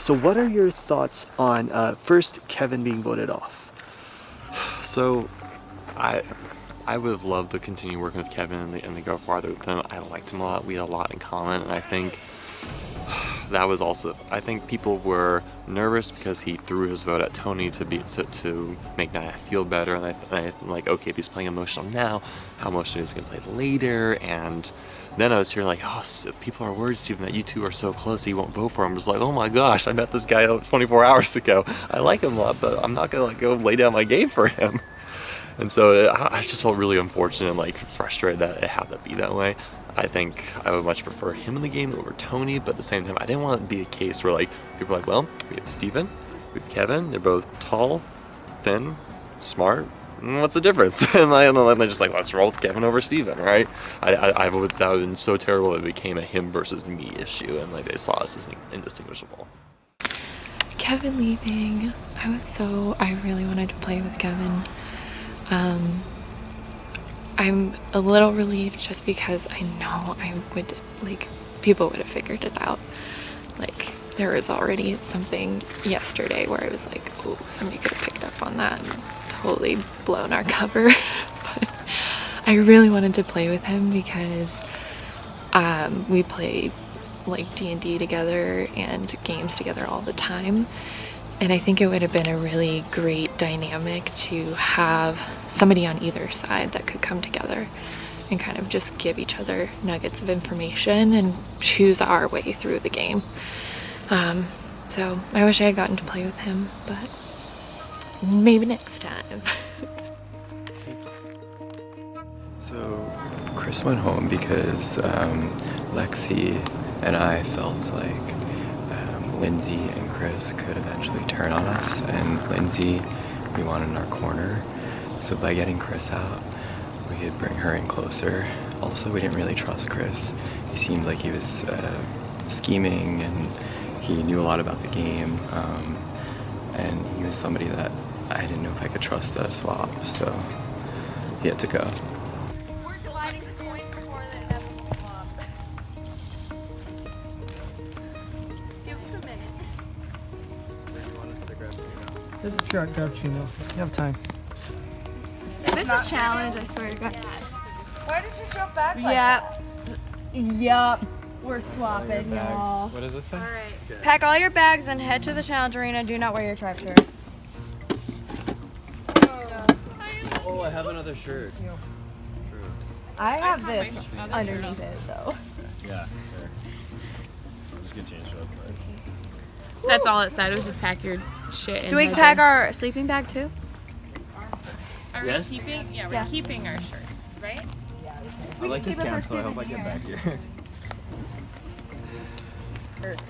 So what are your thoughts on first Kevin being voted off? So, I would have loved to continue working with Kevin and go farther with him. I liked him a lot. We had a lot in common, and I think that was also. I think people were nervous because he threw his vote at Tony to make that feel better. And I like, okay, if he's playing emotional now, how emotional is he gonna play later? And then I was hearing like, oh, people are worried, Steven, that you two are so close, he won't vote for him. I was like, oh my gosh, I met this guy 24 hours ago. I like him a lot, but I'm not gonna like go lay down my game for him. And so I just felt really unfortunate and like frustrated that it had to be that way. I think I would much prefer him in the game over Tony, but at the same time, I didn't want it to be a case where like people are like, well, we have Steven, we have Kevin, they're both tall, thin, smart. What's the difference? And they're just like, let's roll with Kevin over Steven, right? That would have been so terrible if it became a him versus me issue, and like they saw us as indistinguishable. Kevin leaving, I really wanted to play with Kevin. I'm a little relieved just because I know people would have figured it out. Like, there was already something yesterday where I was like, oh, somebody could have picked up on that and totally blown our cover. But I really wanted to play with him because we play like D&D together and games together all the time. And I think it would have been a really great dynamic to have somebody on either side that could come together and kind of just give each other nuggets of information and choose our way through the game. So I wish I had gotten to play with him, but maybe next time. So Chris went home because Lexi and I felt like Lindsay and Chris could eventually turn on us, and Lindsay we wanted in our corner. So by getting Chris out, we could bring her in closer. Also, we didn't really trust Chris. He seemed like he was scheming, and he knew a lot about the game, and he was somebody that I didn't know if I could trust at a swap, so he had to go. We're dividing the coins before the inevitable swap. Give us a minute. This is cappuccino. You have time. This is a challenge, I swear to God. Why did you jump back like Yep. Yep. We're swapping, y'all. What does it say? Alright. Okay. Pack all your bags and head to the challenge arena. Do not wear your tribe shirt. Oh, I have another shirt. True. I have this underneath it, so. Yeah, sure. I'm just gonna change it up. That's all it said. It was just pack your shit in. Do we pack our sleeping bag too? Are we keeping? Yeah, we're keeping our shirts, right? I like this camp, so I hope I get back here.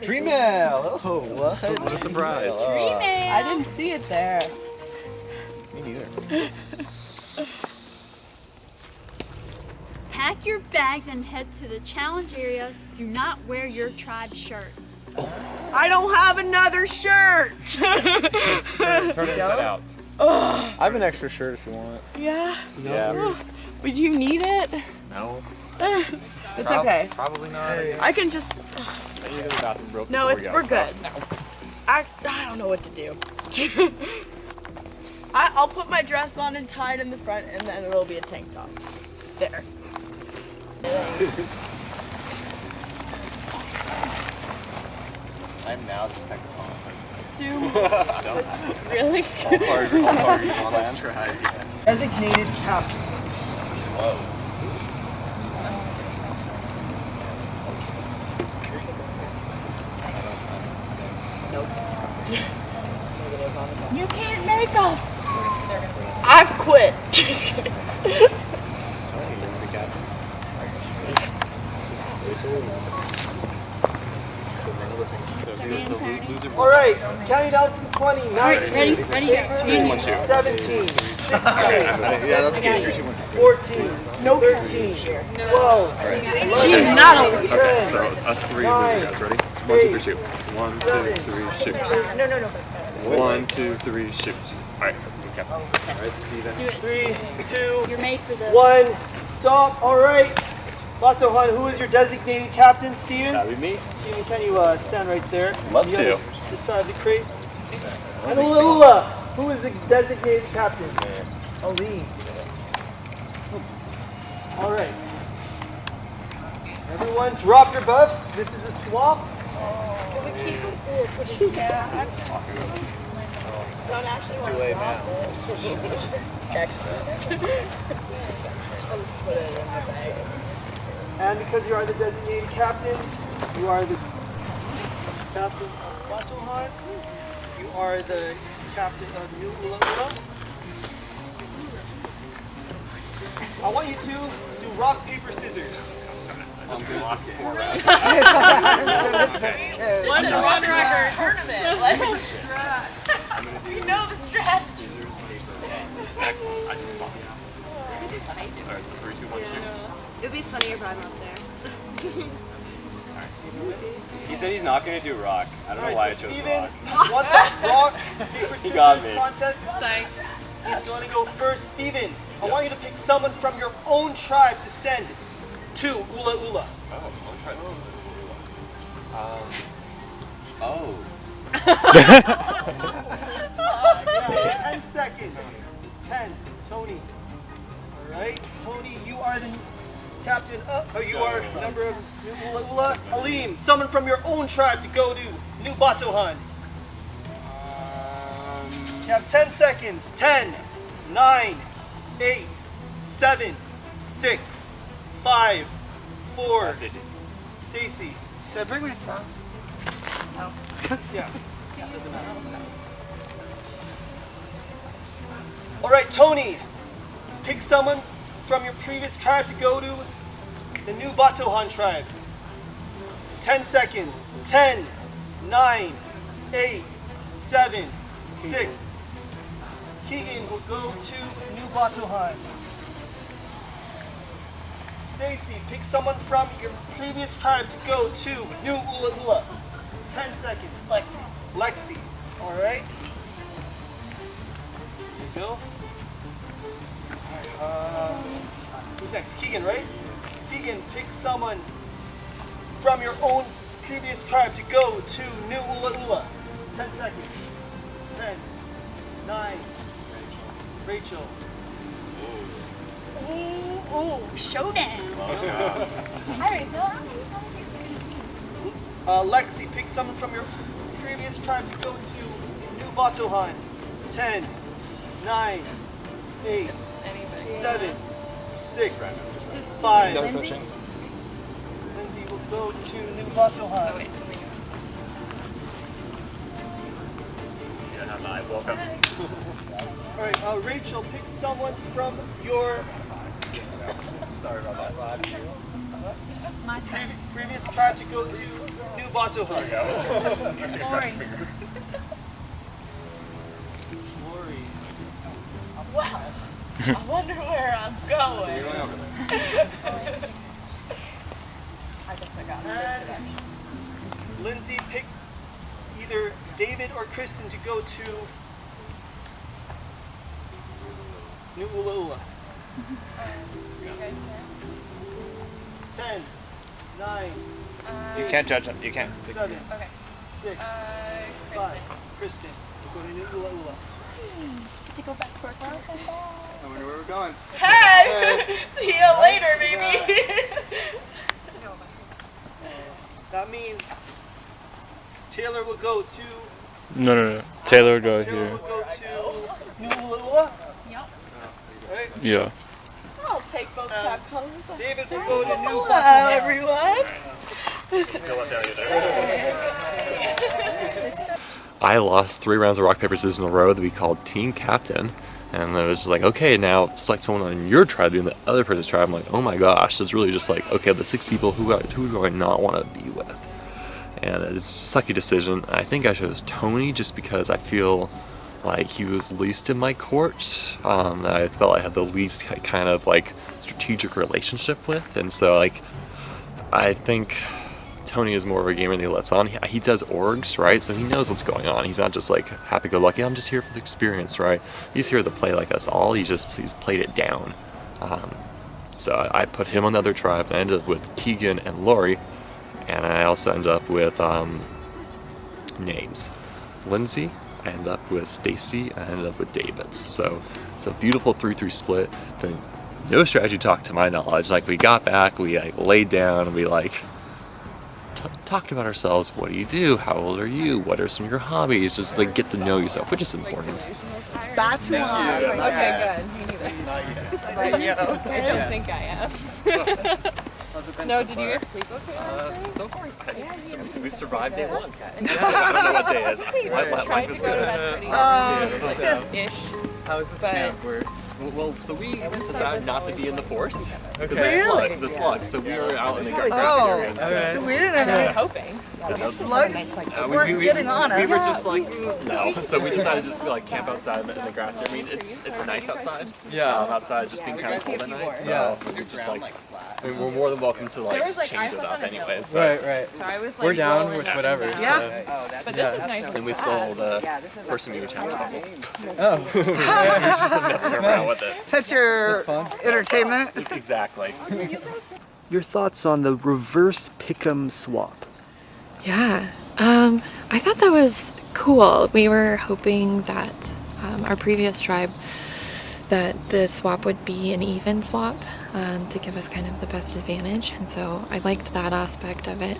Dream mail! Oh, what? What a surprise. I didn't see it there. Me neither. Pack your bags and head to the challenge area. Do not wear your tribe shirts. I don't have another shirt. Turn it inside out. I have an extra shirt if you want. Yeah. Yeah. Would you need it? No. It's okay. Probably not. I can just. I need to go to the bathroom real quick No, before we go. we're good. I don't know what to do. I'll put my dress on and tie it in the front, and then it'll be a tank top. There. I'm now the second one. Assume. Really? All parties on this tribe. Designated captain. Whoa. You can't make us. I've quit. Just kidding. All right, counting down from 20. 19, ready? 18, 17, 16, Yeah, that's good. 14, 13, 12, She's not a. Okay, so us three loser guys, ready? 1, 2, 3, shoot. 1, 2, 3, shoot. No. 1, 2, 3, shoot. Alright, okay. Alright, Steven. 3, 2, You're made for this. 1. Stop. All right. Latohan, who is your designated captain, Steven? That'd be me. Steven, can you stand right there? Love You to. this side of the crate. And Ula, who is the designated captain? Ali. All right. Everyone, drop your buffs. This is a swap. Don't actually Too late now. And because you are the designated captains, you are the captain of Batohan. You are the captain of New Ula Ula. I want you to do rock, paper, scissors. One record tournament. Like, we know the strategy. Excellent. I just spawned. Alright, so 3, 2, 1, shoot. It'd be funnier if I'm up there. He said he's not going to do rock. I don't know why I chose Steven, rock. what the rock, paper, scissors got me. contest? Psych. He's going to go first. Steven, I want you to pick someone from your own tribe to send to Ula Ula. Oh, I'll try this. Oh. 10 seconds. 10. Tony. Alright, Tony, you are the captain you are member of New Ula Ula. Alim, someone from your own tribe to go to New Batohan. You have 10 seconds. 10, 9, 8, 7, 6, 5, 4. Stacy. Stacy. Should I bring my stuff? No. Yeah. Alright, Tony. Pick someone from your previous tribe to go to the New Batohan tribe. 10 seconds. 10, 9, 8, 7, 6. Keegan will go to New Batohan. Stacy, pick someone from your previous tribe to go to New Ula Ula. 10 seconds. Lexi. Lexi. Alright. Here you go. Who's next? Keegan, right? Keegan, pick someone from your own previous tribe to go to New Ula Ula. 10 seconds. 10, 9, Rachel. Ooh, showdown. Hi, Rachel. Lexi, pick someone from your previous tribe to go to New Batohan. 10, 9, 8, 7, 6, 5. Lindsay? Lindsay will go to New Batohan. Welcome. Alright, Rachel, pick someone from your Sorry about that. previous tribe to go to New Batohan. Lori. Lori. Wow. I wonder where I'm going. I guess I got it. And Lindsay, pick either David or Kristen to go to New Ula Ula. 10, 9, You can't judge him. You can't. 7, Okay. 6, 5. Kristen, we'll go to New Ula Ula. Get to go back to work. I wonder where we're going. Hey! See you later, baby. That means Taylor will go to No. Taylor would go Taylor here. will go to New Ula Ula. Yep. Right? Yeah. I'll take both trap colors. David will go to New Hello, Batohan. everyone. I lost 3 rounds of rock, paper, scissors in a row that we called team captain. And it was just like, okay, now select someone on your tribe doing the other person's tribe. I'm like, oh my gosh, it's really just like, okay, the 6 people, who do I not want to be with? And it's a sucky decision. I think I chose Tony just because I feel like he was least in my court. That I felt I had the least kind of like strategic relationship with. And so like, I think Tony is more of a gamer than he lets on. He does orgs, right? So he knows what's going on. He's not just like happy-go-lucky. I'm just here for the experience, right? He's here to play like us all. He's played it down. So I put him on the other tribe. And I ended up with Keegan and Lori, and I also ended up with names. Lindsay. I ended up with Stacy. I ended up with David. So it's a beautiful 3-3 split. But no strategy talk to my knowledge. Like, we got back, we like laid down, and we like talked about ourselves. What do you do? How old are you? What are some of your hobbies? Just like get to know yourself, which is important. Baton Okay, good. Me neither. I don't think I am. No, did you guys sleep okay last night? So far, we survived day 1. I don't know what day it is. Life is good. Ish. How is this But- camp? Well, so we decided not to be in the forest because Okay. the slug. So we were out in the grass area instead. So we didn't I'm have hoping. slugs. We weren't getting on us. We were just like, no. So we decided just to like camp outside in the grass. I mean, it's nice outside. Yeah. Outside just being kind of cold at night. So Yeah. we're just like, I mean, we're more than welcome to There was, like like, I change it slept up on a anyways. hill. But Right. So I was like, We're down rolling with up and whatever. down. Yeah. But this is nice. and we stole the person you challenge puzzle. Oh. Messing around with it. That's your entertainment. Exactly. Your thoughts on the reverse pick'em swap? Yeah, I thought that was cool. We were hoping that our previous tribe, that the swap would be an even swap to give us kind of the best advantage, and so I liked that aspect of it.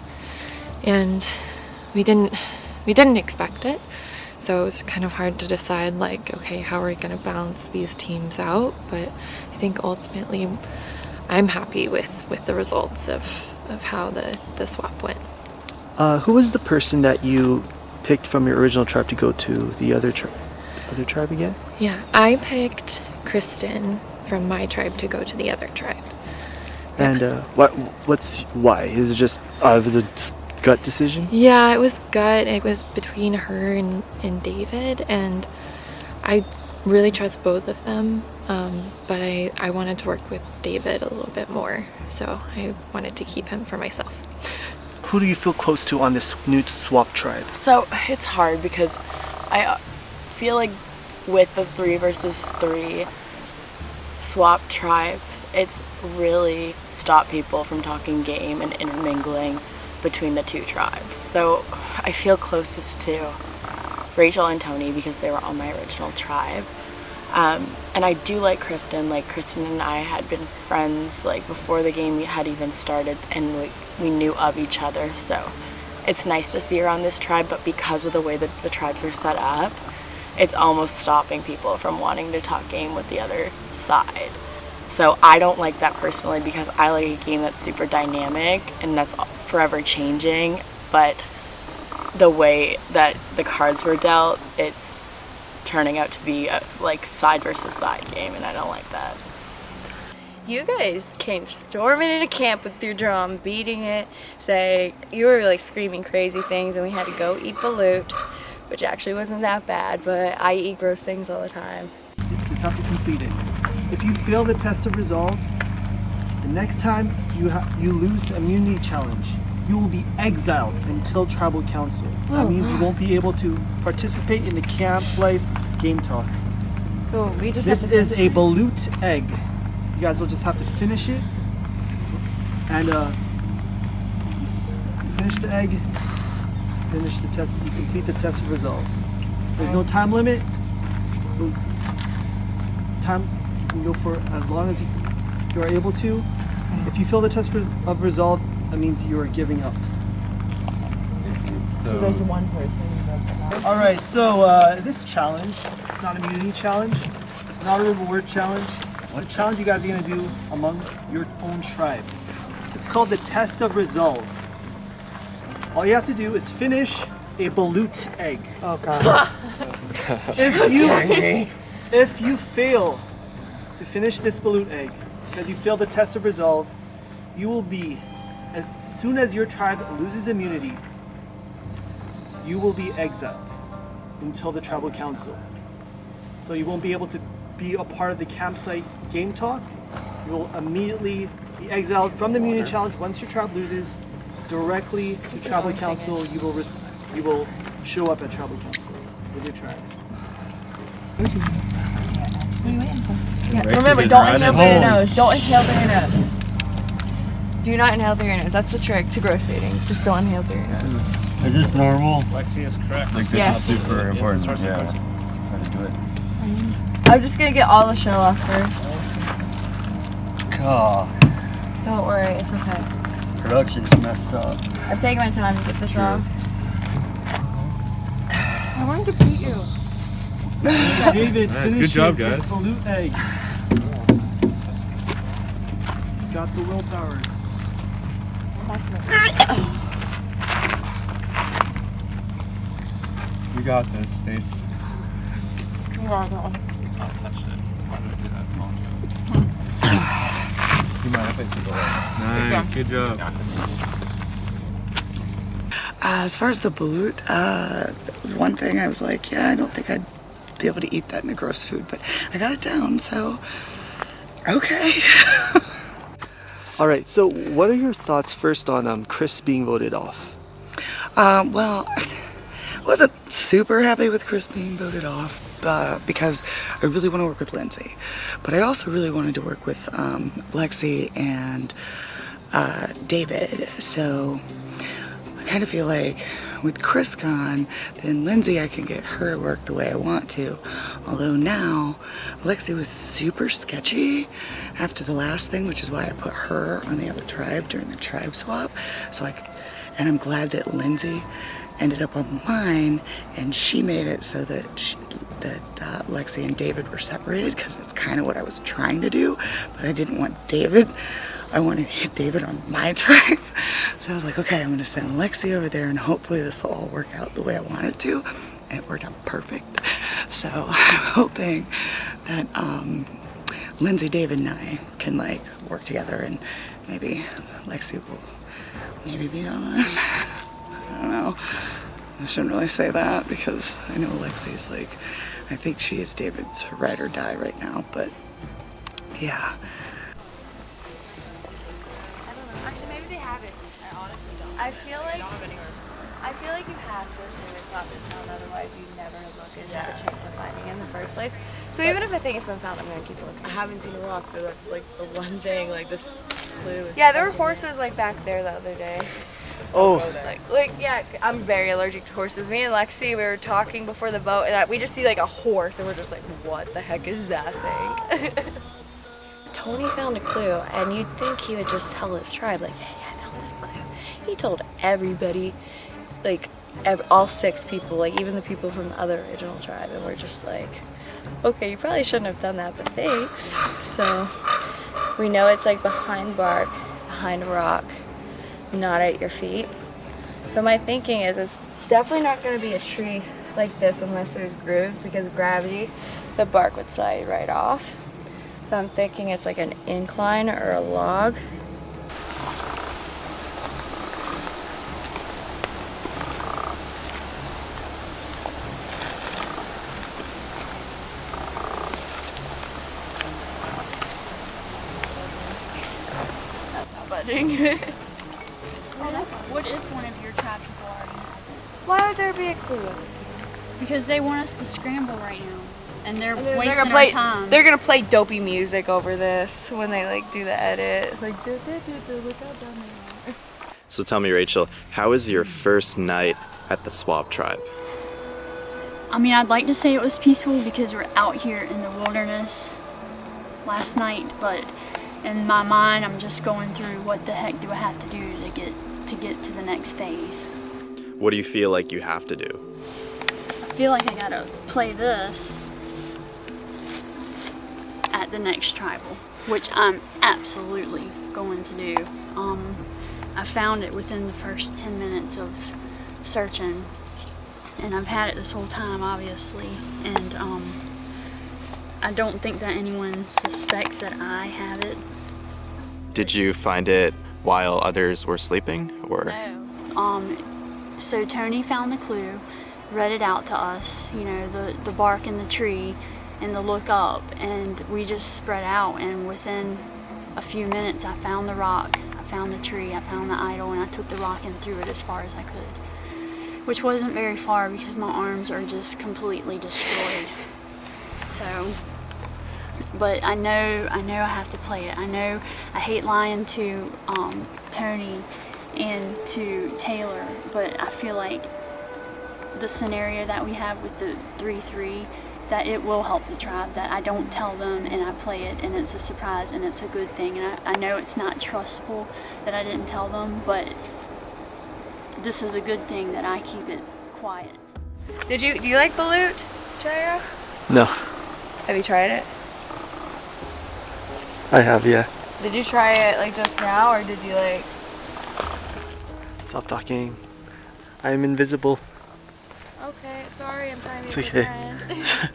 And we didn't expect it, so it was kind of hard to decide, like, okay, how are we going to balance these teams out? But I think ultimately I'm happy with the results of how the swap went. Who was the person that you picked from your original tribe to go to the other tribe again? Yeah, I picked Kristen from my tribe to go to the other tribe. And why? Is it just was it a gut decision? Yeah, it was gut. It was between her and David, and I really trust both of them. But I wanted to work with David a little bit more, so I wanted to keep him for myself. Who do you feel close to on this new swap tribe? So it's hard because I feel like with the 3 versus 3 swap tribes, it's really stopped people from talking game and intermingling between the 2 tribes. So I feel closest to Rachel and Tony because they were on my original tribe. And I do like Kristen. Like, Kristen and I had been friends like before the game had even started, and we knew of each other. So it's nice to see her on this tribe, but because of the way that the tribes are set up, it's almost stopping people from wanting to talk game with the other side. So I don't like that personally because I like a game that's super dynamic and that's forever changing, but the way that the cards were dealt, it's turning out to be a like side versus side game, and I don't like that. You guys came storming into camp with your drum, beating it, saying you were like screaming crazy things, and we had to go eat balut, which actually wasn't that bad, but I eat gross things all the time. You just have to complete it. If you fail the test of resolve, the next time you lose the immunity challenge, you will be exiled until tribal council. That means you won't be able to participate in the camp life game talk. So we just This is a balut egg. You guys will just have to finish it, and you finish the egg, finish the test. You complete the test of resolve. There's no time limit. Time you can go for as long as you are able to. If you fail the test of resolve, that means you are giving up. So there's one person. All right, so this challenge, it's not an immunity challenge. It's not a reward challenge. It's a challenge you guys are gonna do among your own tribe. It's called the test of resolve. All you have to do is finish a balut egg. Oh god. If you fail to finish this balut egg, because you failed the test of resolve, you will be, as soon as your tribe loses immunity, you will be exiled until the tribal council. So you won't be able to be a part of the campsite game talk. You will immediately be exiled from the immunity challenge once your tribe loses. Directly to tribal council, you will show up at tribal council with your tribe. Remember, don't inhale through your nose. Don't inhale through your nose. Do not inhale through your nose. That's the trick to growth feeding. Just don't inhale through your nose. Is this normal? Lexi is correct. Like this Yeah. is super important. Yes, Yeah. Try to do it. I'm just gonna get all the shell off first. God, Don't worry, it's okay. production's messed up. I'm taking my time to get this off. I wanted to beat you. David, Nice. Good job, guys. his balut egg. He's got the willpower. We got this, Stace. I touched it. Why did I do that? You might have to go away. Nice, good job. As far as the balut, that was one thing I was like, yeah, I don't think I'd be able to eat that in a gross food, but I got it down, so okay. All right. So, what are your thoughts first on Chris being voted off? Well, I wasn't super happy with Chris being voted off because I really want to work with Lindsay, but I also really wanted to work with Lexi and David, so I kind of feel like with Chris gone, then Lindsay, I can get her to work the way I want to. Although now, Lexi was super sketchy after the last thing, which is why I put her on the other tribe during the tribe swap. And I'm glad that Lindsay ended up on mine, and she made it so that Lexi and David were separated, because that's kind of what I was trying to do, but I didn't want David. I wanted to hit David on my tribe. So I was like, okay, I'm gonna send Lexi over there and hopefully this will all work out the way I want it to. And it worked out perfect. So I'm hoping that Lindsay, David, and I can like work together, and maybe Lexi will maybe be on. I don't know. I shouldn't really say that because I know Lexi's like, I think she is David's ride or die right now, but yeah. Actually, maybe they have it. I honestly don't. I feel like you have to assume it's not been found, otherwise you never look and have a chance of finding it in the first place. So even if I think it's been found, I'm gonna keep looking. I haven't seen a rock, but that's like the one thing, like this clue is Yeah, there were horses like back there the other day. Oh, Like yeah, I'm very allergic to horses. Me and Lexi, we were talking before the boat, and we just see like a horse, and we're just like, what the heck is that thing? Tony found a clue, and you'd think he would just tell his tribe, like, hey, I found this clue. He told everybody, like, all 6 people, like, even the people from the other original tribe, and we're just like, okay, you probably shouldn't have done that, but thanks. So, we know it's, like, behind bark, behind a rock, not at your feet. So my thinking is it's definitely not going to be a tree like this unless there's grooves, because gravity, the bark would slide right off. So I'm thinking it's like an incline or a log. That's not budging. What if one of your tribe people already has it? Why would there be a clue? Because they want us to scramble right now, and they're And then wasting our time. They're gonna play dopey music over this when they like do the edit. Like, look how dumb they are. So tell me, Rachel, how was your first night at the Swap Tribe? I mean, I'd like to say it was peaceful because we're out here in the wilderness last night, but in my mind, I'm just going through what the heck do I have to do to get to the next phase. What do you feel like you have to do? I feel like I gotta play this at the next tribal, which I'm absolutely going to do. I found it within the first 10 minutes of searching, and I've had it this whole time, obviously, and I don't think that anyone suspects that I have it. Did you find it while others were sleeping, or? No. So Tony found the clue, read it out to us, you know, the bark in the tree and the look up, and we just spread out, and within a few minutes I found the rock, I found the tree, I found the idol, and I took the rock and threw it as far as I could, which wasn't very far because my arms are just completely destroyed. So but I know I have to play it. I know I hate lying to Tony and to Taylor, but I feel like the scenario that we have with the 3-3, that it will help the tribe, that I don't tell them and I play it and it's a surprise and it's a good thing. And I know it's not trustful that I didn't tell them, but this is a good thing that I keep it quiet. Do you like balut, Jairo? No, Have you tried it? I have, yeah. Did you try it like just now, or did you like? Stop talking. I am invisible. Okay, sorry, I'm trying to It's be okay. a friend.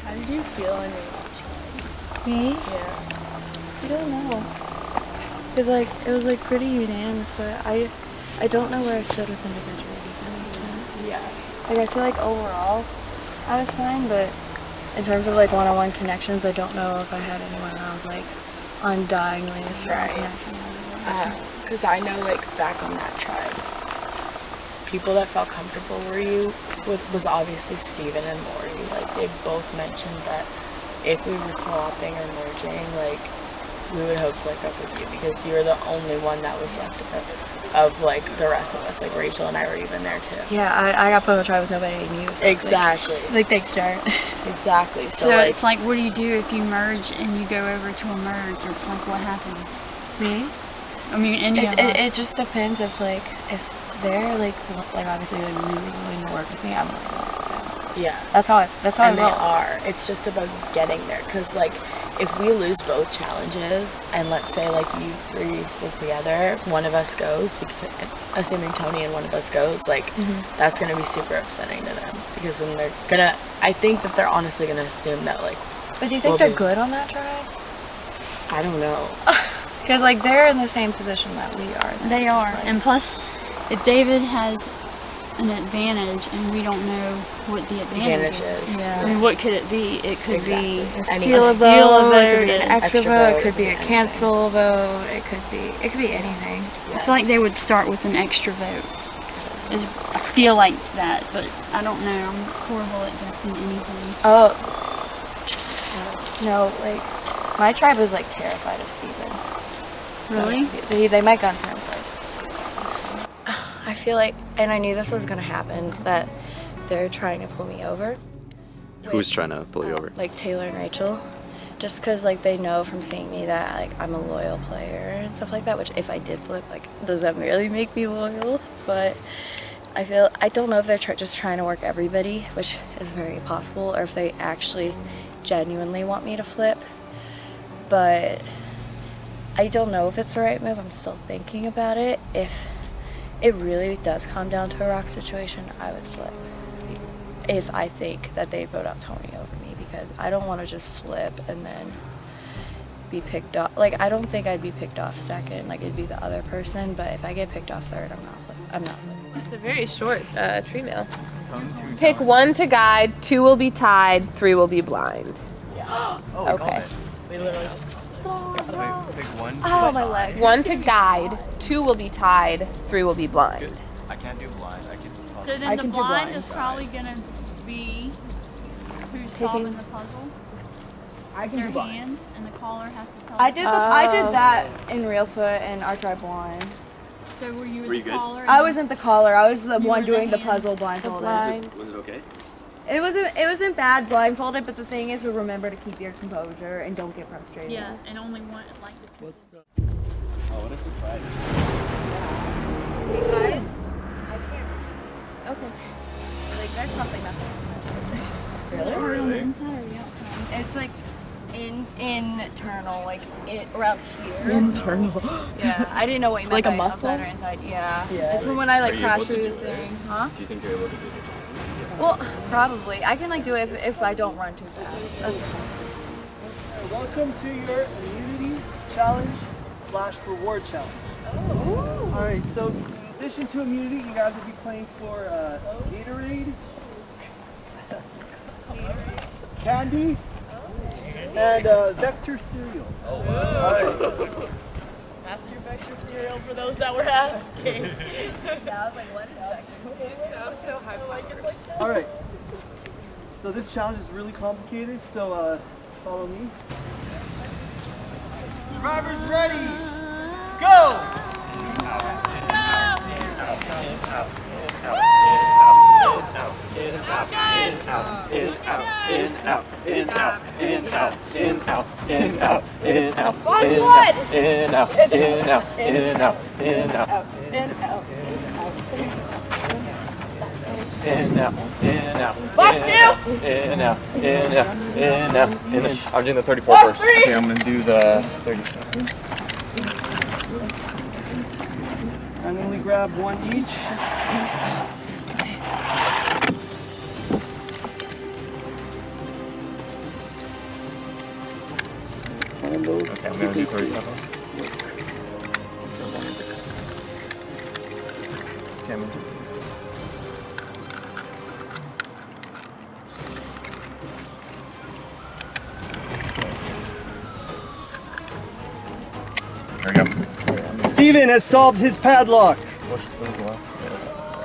How did you feel on your last try? Me? Yeah. I don't know. Cause like it was like pretty unanimous, but I don't know where I stood with individuals. If that makes sense. Yeah. Like I feel like overall I was fine, but in terms of like one-on-one connections, I don't know if I had anyone that was like undyingly a strong Right. connection. Because I know, like, back on that tribe, people that felt comfortable was obviously Steven and Lori. Like, they both mentioned that if we were swapping or merging, like, we would hope to, like, up with you because you were the only one that was left of like, the rest of us. Like, Rachel and I were even there, too. Yeah, I got put on a tribe with nobody I knew. So Exactly. Like thanks, Jared. Exactly. So it's like, what do you do if you merge and you go over to a merge? It's like, what happens? Me? I mean, any of us. It just depends if they're like obviously like really willing to work with me. I'm willing to work with them. Yeah. That's how I And they roll. are. It's just about getting there. Because, like, if we lose both challenges, and let's say, like, you three stick together, one of us goes, because, assuming Tony and one of us goes, like, that's going to be super upsetting to them. Because then they're going to, I think that they're honestly going to assume that, like, But do you think they're good on that tribe? I don't know. Because like they're in the same position that we are. They are. And plus, if David has an advantage and we don't know what the advantage is. Yeah. I mean, what could it be? It could be A a steal a vote, vote, it could be an extra vote, it could be a anything. cancel vote, it could be anything. I feel like they would start with an extra vote. I feel like that, but I don't know. I'm horrible at guessing anything. Oh. No, like my tribe was like terrified of Steven. Really? So they might gun for him first. I feel like, and I knew this was gonna happen, that they're trying to pull me over. Who's trying to pull you over? Like Taylor and Rachel. Just because like they know from seeing me that like I'm a loyal player and stuff like that, which if I did flip, like does that really make me loyal? But I don't know if they're just trying to work everybody, which is very possible, or if they actually genuinely want me to flip. But I don't know if it's the right move. I'm still thinking about it. If it really does come down to a rock situation, I would flip. If I think that they vote out Tony over me, because I don't want to just flip and then be picked off. Like, I don't think I'd be picked off second. Like, it'd be the other person. But if I get picked off third, I'm not flipping. It's a very short tree mail. Pick 1 to guide, 2 will be tied, 3 will be blind. Okay. We literally just Pick one. Oh, my leg. 1 to guide, 2 will be tied, 3 will be blind. I can't do blind. I can do puzzle. So then the blind is probably going to be who's solving the puzzle. I can Their do blind. hands, and the caller has to tell I them. did that in Reelfoot and our tribe won. So were you you the good? caller? I wasn't the caller. I was the You one were the doing the hands. puzzle blindfolded. Was it okay? It wasn't bad blindfolded, but the thing is, remember to keep your composure and don't get frustrated. Yeah, and only one like the. Oh, what if we tried it? These guys, I can't. Okay. Like there's something messing with my Are you on the inside or the outside? It's like internal, like around here. internal. Yeah, I didn't know what you meant Like a by muscle? outside or inside. Yeah. Yeah. It's from when I like Are you crashed able to through the do it? thing. Huh? Do you think you're able to do it? Well, probably. I can like do it if I don't run too fast. That's Welcome to your immunity challenge / reward challenge. Oh. All right. So in addition to immunity, you guys will be playing for Gatorade, candy, and Vector cereal. Oh wow! All right. That's your vector cereal for those that were asking. Yeah, I was like, what is vector? So high like it's like All right. So this challenge is really complicated. So Follow me. Survivors ready. Go! I'm doing the 34 first. Okay, I'm gonna do the 37. Randomly grab one each. And those Okay, I'm gonna do 37. Okay, I'm gonna do There we go. Steven has solved his padlock. What was the last?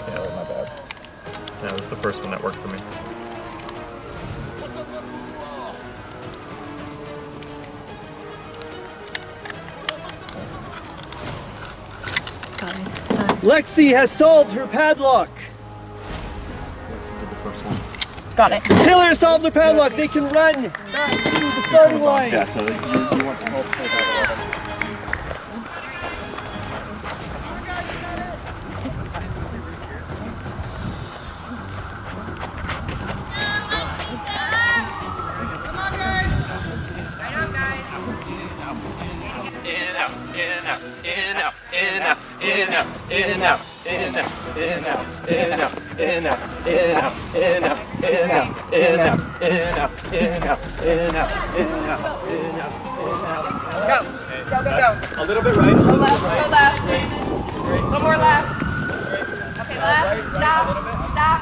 Yeah, my bad. That was the first one that worked for me. Lexi has solved her padlock. Lexi did the first one. Got it. Taylor solved her padlock. They can run back to the starting line. Yeah, so you want to hold that. A little bit right. Go left, go left. One more left. Okay, left. Stop.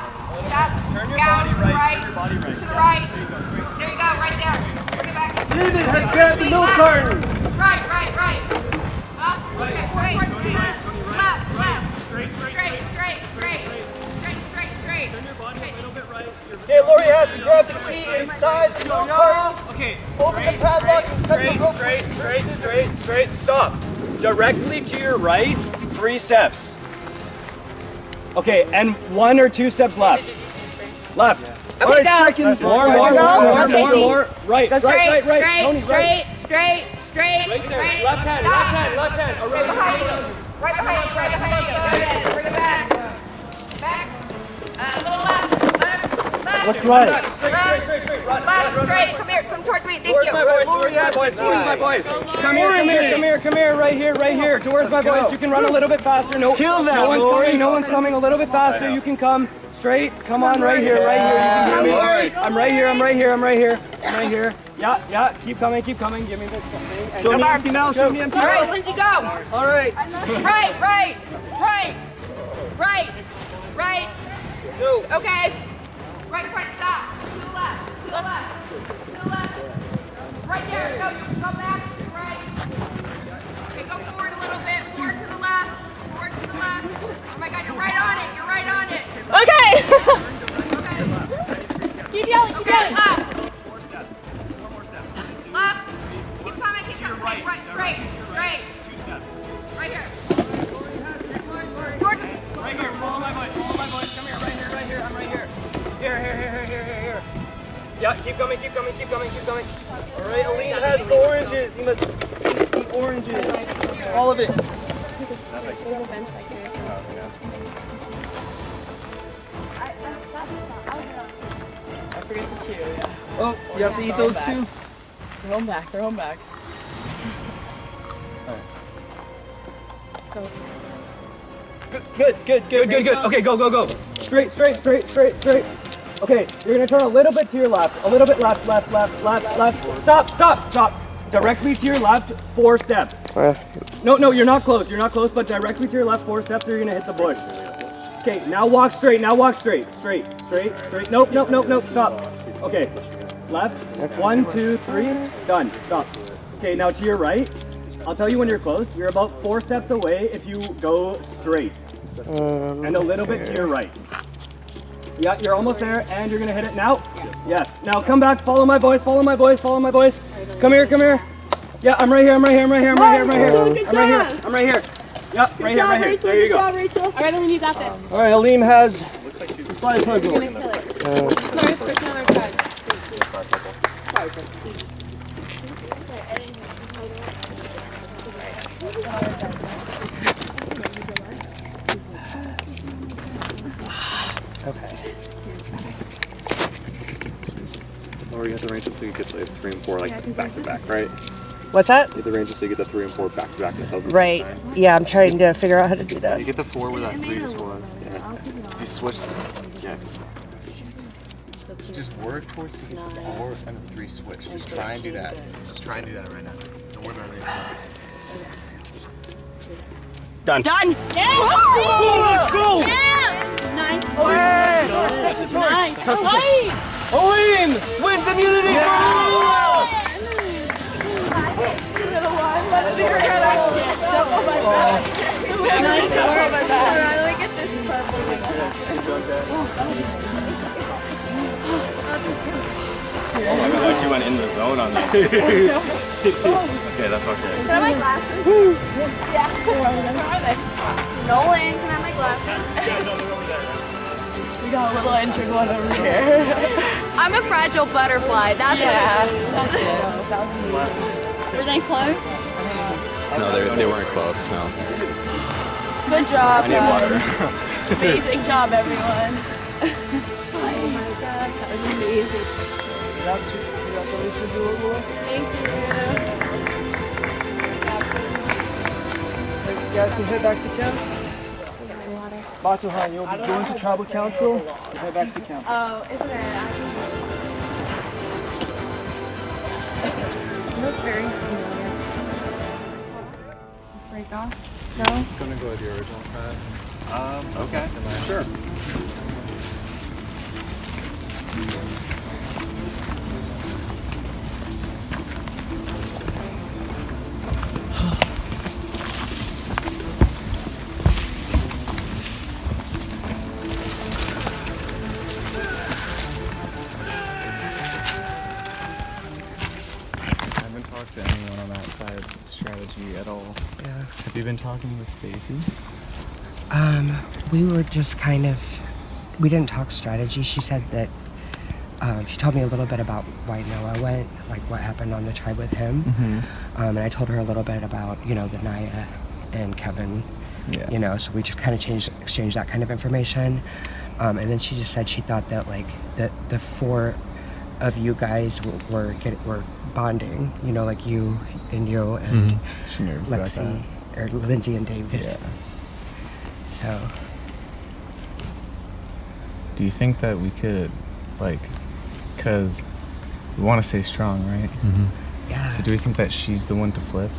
Turn your Down body to the right. right. Turn your body right. To the right. There you go, right there. Bring it back. David has grabbed the milk carton. Right. Okay, left. Straight. Turn your body a little bit right. Okay, Lori has to grab the key inside the milk carton. Okay. Open the padlock and set the rope. Straight, stop. Directly to your right, 3 steps. Okay, and 1 or 2 steps left. Left. All right, seconds. More. Right. Go straight. Tony, right. Straight. Right there. Left hand. Right behind you. There it is. Bring it back. A little left. What's right? Straight. Left, straight. Come here. Come towards me. Thank you. Towards my boys. Come here. Right here. Towards my boys. You can run a little bit faster. Kill that, no one's Lori. coming. No one's coming. A little bit faster. You can come straight. Come on, right here. You can hear me. I'm right here. Yeah. Keep coming. Give me this thing. And Show me empty now. All right, Lindsay, go. All right. Right. Go. Okay. Right, stop. To the left. Right there. No, you go back to the right. Okay, go forward a little bit. Forward to the left. Oh my God, you're right on it. Okay. Keep yelling. Left. 4 steps. 4 more steps. Left. Keep coming. Right. Straight. 2 steps. Right here. Right here. Follow my voice. Come here. Right here. I'm right here. Here. Yeah. Keep coming. All right, Aline has the oranges. You must eat the oranges. All of it. I forget to chew, yeah. Oh, you have to eat those too? They're home back. Go. Good. Okay, go. Straight. Okay, you're gonna turn a little bit to your left. A little bit left. Stop. Directly to your left, 4 steps. No, you're not close, but directly to your left, 4 steps, or you're gonna hit the bush. Okay, now walk straight. Straight. Nope, stop. Okay, left, 1, 2, 3, done, stop. Okay, now to your right, I'll tell you when you're close. You're about 4 steps away if you go straight. And a little bit to your right. Yeah, you're almost there, and you're gonna hit it now. Yeah. Now come back. Follow my voice. Follow my voice. Follow my voice. Come here. Come here. Yeah, I'm right here. I'm right here. I'm right here. I'm right here. I'm right here. I'm right here. I'm right here. Yeah, right here. Right here. There you go. All right, Aleem, you got this. All right, Aleem has. Slide puzzle. Sorry, first another time. Or you have to arrange it so you get the 3 and 4 like back to back, right? What's that? You have to arrange it so you get the 3 and 4 back to back. Right. Yeah, I'm trying to figure out how to do that. You get the 4 where that 3 just was. Yeah. If you switch them. Yeah. Just work towards the 4 and the 3 switch. Just try and do that. Just try and do that right now. Don't worry about anything else. Done. Done. Yeah. Oh, let's go. Yeah. Nice. Nice. Nice. Aleem wins immunity. Oh my god, I actually went in the zone on that. Okay, that's okay. Can I have my glasses? Yeah. Where are they? Nolan, can I have my glasses? We got a little injured one over here. I'm a fragile butterfly. That's what it is. Were they close? No, they weren't close, no. Good job, I need water. Amazing job, everyone. Oh my gosh, that was amazing. Thank you. You guys can head back to camp. Batuhan, you'll be going to tribal council. Head back to camp. Oh, isn't it? It was very familiar. Break off? No? Gonna go with the original tribe. Okay. Sure. I haven't talked to anyone on that side of strategy at all. Yeah. Have you been talking with Stacy? We were just kind of, we didn't talk strategy. She said that, she told me a little bit about why Noah went, like what happened on the tribe with him. Mm-hmm. And I told her a little bit about, you know, the Naya and Kevin, Yeah. you know, so we just kind of exchanged that kind of information. And then she just said she thought that like the 4 of you guys were bonding, you know, like you and She nervous about Lexi, or Lindsay and David. Yeah. So, Do you think that we could, like, because we want to stay strong, right? Mm-hmm. yeah. So do we think that she's the one to flip?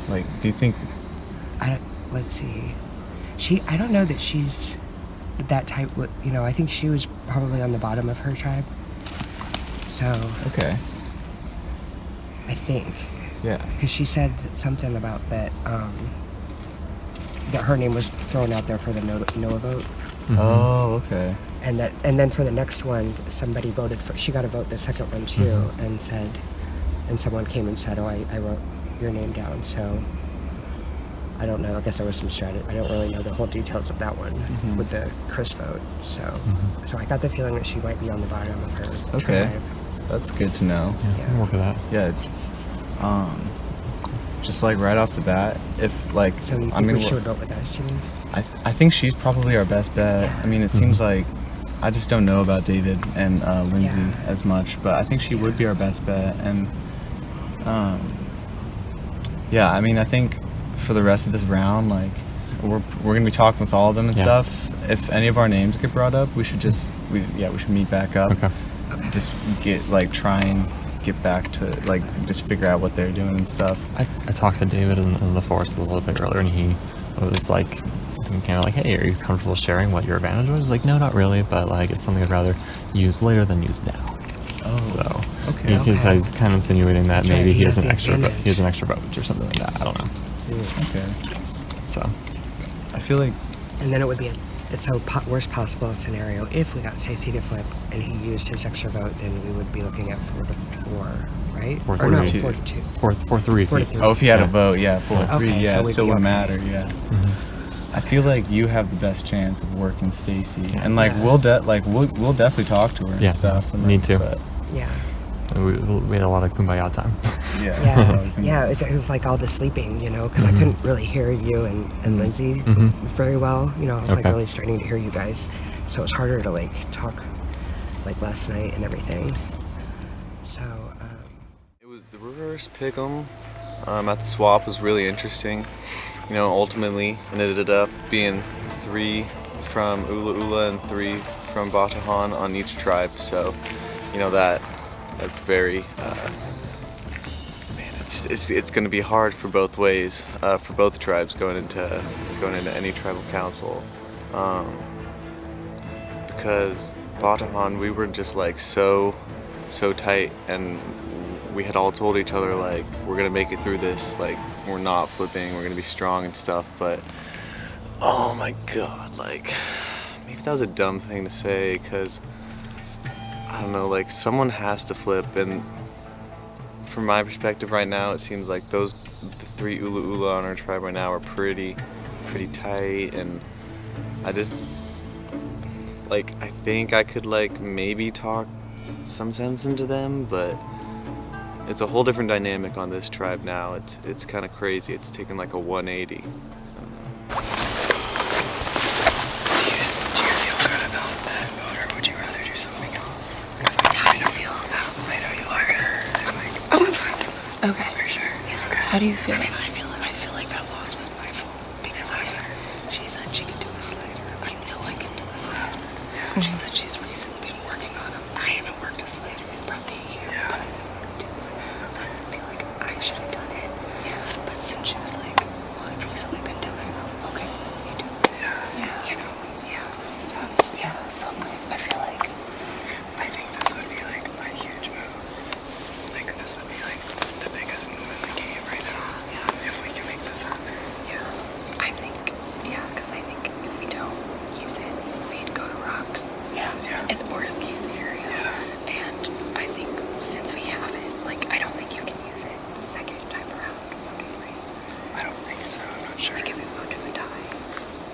Like, do you think... Let's see. I don't know that she's that type, you know, I think she was probably on the bottom of her tribe. So. Okay. I think. Yeah. Because she said something about that, that her name was thrown out there for the Noah vote. Mm-hmm. Oh, okay. And then for the next one, somebody voted for, she got a vote the second one too, and said, and someone came and said, oh, I wrote your name down, so I don't know, I guess there was some strategy. I don't really know the whole details of that one with the Chris vote, so so I got the feeling that she might be on the bottom of her Okay. tribe. That's good to know. Yeah, I'll work with that. Yeah. Just like right off the bat, if like So you think she would vote with us, you mean? I think she's probably our best bet. I mean, it seems like I just don't know about David and Lindsay as much, but I think she would be our best bet. And yeah, I mean, I think for the rest of this round, like we're gonna be talking with all of them and stuff. If any of our names get brought up, we should we should meet back up. Okay. Just try and get back to just figure out what they're doing and stuff. I talked to David in the forest a little bit earlier, and he was like, kind of like, hey, are you comfortable sharing what your advantage was? Like, no, not really, but like it's something I'd rather use later than use now. Oh, so okay. He's kind of insinuating that That's maybe right, he has the an extra advantage. he has an extra vote or something like that. I don't know. Okay. So I feel like, and then it would be So worst possible scenario, if we got Stacey to flip and he used his extra vote, then we would be looking at 4-4, right? 4-3. Or no, 4-2. 4-3. 4-3. Oh, if he had a vote, yeah, 4-3, Okay, yeah, so it we'd still be would okay. matter, yeah. Mm-hmm. I feel like you have the best chance of working Stacey, and like we'll definitely talk to her and stuff. And need to. But Yeah. We had a lot of kumbaya time. Yeah, it was like all the sleeping, you know, because I couldn't really hear you and Lindsay very well. You know, I was like really starting to hear you guys, so it was harder to like talk like last night and everything. So it was the reverse pick'em at the swap was really interesting. You know, ultimately it ended up being 3 from Ula Ula and 3 from Batahan on each tribe. So, you know, that's very man, it's going to be hard for both ways, for both tribes going into any tribal council, because Batahan, we were just like so tight, and we had all told each other like we're gonna make it through this, like we're not flipping, we're gonna be strong and stuff. But oh my god, like maybe that was a dumb thing to say, because I don't know, like someone has to flip, and from my perspective right now, it seems like the 3 Ula Ula on our tribe right now are pretty tight, and I just like I think I could like maybe talk some sense into them, but it's a whole different dynamic on this tribe now. It's kind of crazy. It's taken like a 180. Okay. For sure. How do you feel? I feel like that loss was my fault because she said she could do a slider. I know I can do a slider. She said she's recently been working on them. I haven't worked a slider in probably a year, but I feel like I should have done it. Yeah. But since she was like, well, I've recently been doing them. Okay, you do. Yeah. You know. Yeah. It's tough. Yeah. So I'm like, I feel like I think this would be like a huge move. Like this would be like the biggest move in the game right now. Yeah. If we can make this happen. Yeah. I think, because I think if we don't use it, we'd go to rocks. Yeah. It's the worst case scenario. Yeah. And I think since we have it, like I don't think you can use it second time around. I don't think so. I'm not sure. Like if we go to the tie.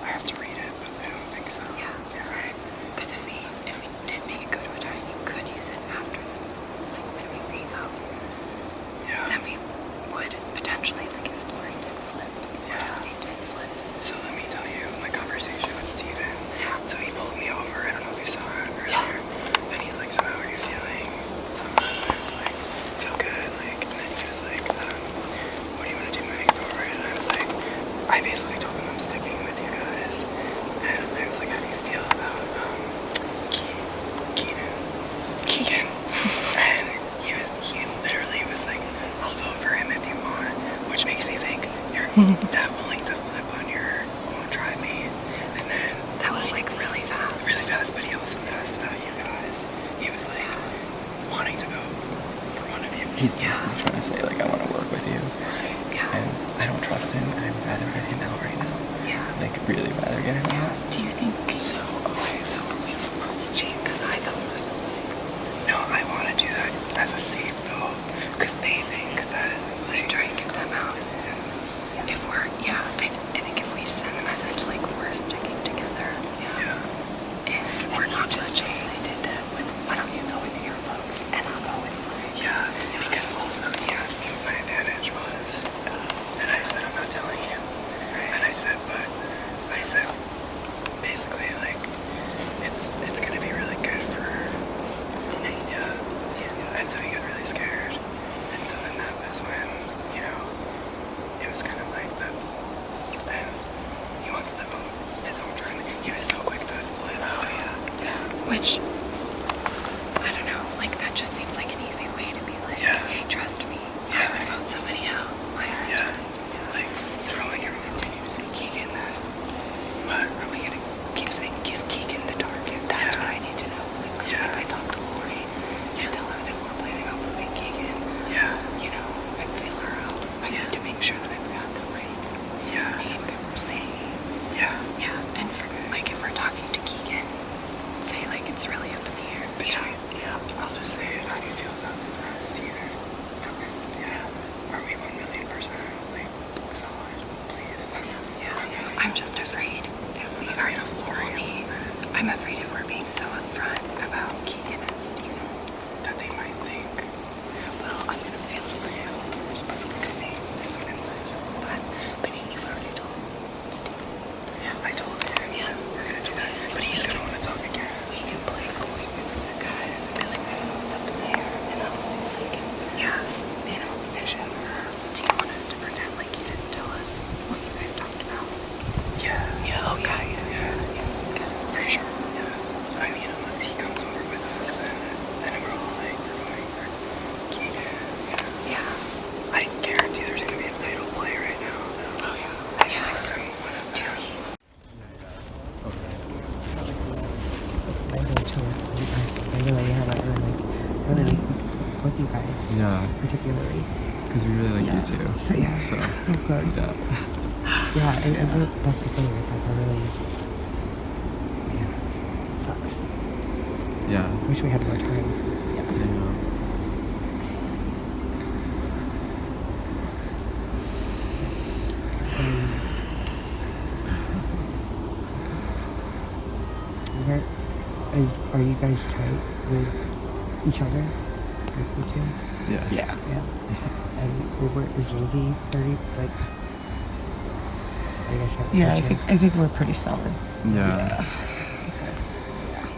I have to read it, but I don't think so. Yeah. Yeah. Right. Because if we did make it go to a tie, you could use it after, like when we revote. Yeah. Then we would potentially, like if Lauren did flip or somebody did flip. So let me tell you my conversation with Steven. Yeah. So he pulled me over. I don't know if you saw it earlier. Yeah. And he's like, so how are you feeling? So I was like, feel good. Like, and then he was like, what do you want to do moving forward? And I was like, I basically told him I'm sticking with you guys. And I was like, how do you feel about Keegan? And he literally was like, I'll vote for him if you want, which makes me think you're that willing to flip on your own tribe mate. And then that was like really fast, but he also asked about you guys. He was like wanting to vote for one of you. He's basically trying to say like I want to work with you. Yeah. And I don't trust him. I'd rather get him out right now. Yeah. Like really rather get him out. Do you think so? Okay, so are we cheat? Because I thought it was no, I want to do that as a safe vote because they think that we try and get them out. If we're I think if we send the message like we're sticking together. And we're not just saying they did that with why don't you go with your folks and I'll go with mine. Yeah, because also he asked me what my advantage was, and I said I'm not telling you. And I said basically like it's gonna be really good for tonight. Yeah. And so he got really scared. And so then that with you guys. Yeah. Particularly. Because we really like you too. So, yeah. So, Oh, good. yeah. Yeah, and that's the thing. Like, I really, yeah, it sucks. Yeah. Wish we had more time. Yeah. I know. Are you guys tight with each other? Like you two? Yeah. Yeah. And is Lindsay pretty, like, I guess Yeah, I think we're pretty solid. Yeah.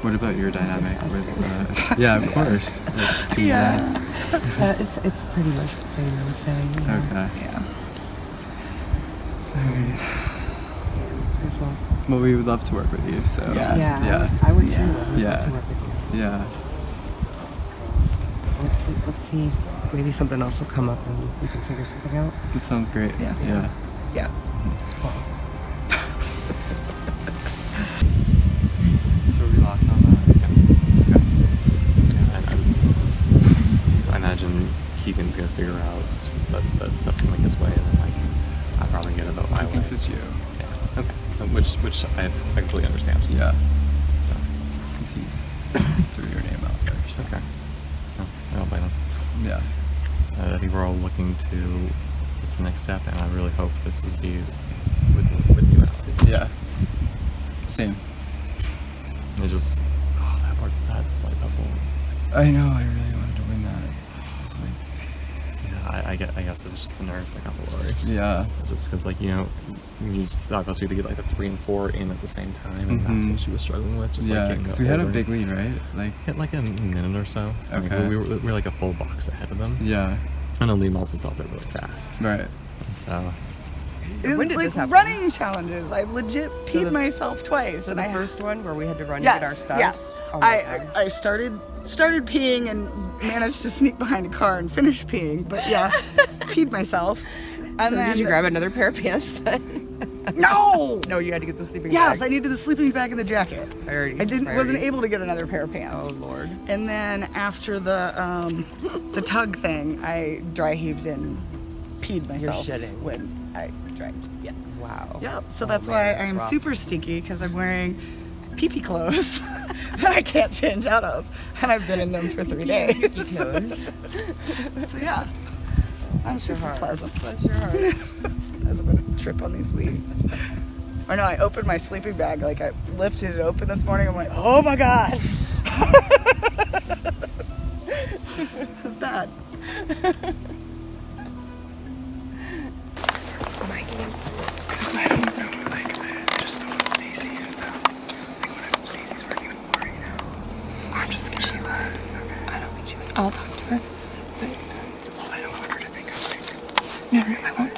What about your dynamic with? Yeah, of course. Like, Yeah. It's pretty much the same, I would say. You know? Okay. Yeah. Alright. As well. Well, we would love to work with you. So. Yeah. I would too. I would love Yeah. to work with you. Yeah. Let's see. Maybe something else will come up and we can figure something out. That sounds great. Yeah. Yeah. Yeah. So are we locked on that? Yeah, I imagine Keegan's gonna figure out that stuff's coming his way, and then like I'll probably get it out my way. I think so too. Yeah. Okay. Which I completely understand. Yeah. So. Because he's threw your name out first. Okay. No, I don't blame him. Yeah. I think we're all looking to the next step, and I really hope this is be with you and Alex. Yeah. Same. It just that side puzzle. I know. I really wanted to win that. It's like, yeah, I guess it was just the nerves that got the worry. Yeah. It's just because like you thought us to get like the 3 and 4 in at the same time, and that's what she was struggling with. Just yeah, like because we had a big lead, right? Like hit like a minute or so. Okay. Like, we were like a full box ahead of them. Yeah. And the lead also out there really fast. Right. And so. When did this happen? Running challenges. I've legit peed myself twice. So and the first one where we had to run yes, to get our stuff? Yes. Oh my God. I started peeing and managed to sneak behind a car and finish peeing, but yeah, peed myself. And so then did you grab another pair of pants then? No! No, you had to get the sleeping bag. Yes, I needed the sleeping bag and the jacket. Priorities. Wasn't able to get another pair of pants. Oh Lord. And then after the tug thing, I dry heaved and peed myself. You're shitting. When I dry heaved. Yeah. Wow. Yep. So that's why I am super stinky, because I'm wearing pee-pee clothes that I can't change out of, and I've been in them for 3 days. So yeah, I'm super pleasant. Bless your heart. As I'm gonna trip on these weeds. Or no, I opened my sleeping bag. Like I lifted it open this morning. I'm like, oh my god, it's bad. Because I don't know, like, I just know what Stacy is about. Like, what Stacy's working with Lori now. I'm just scared. She would. Okay. I don't think she would. I'll talk to her. But well, I don't want her to think I'm like. No,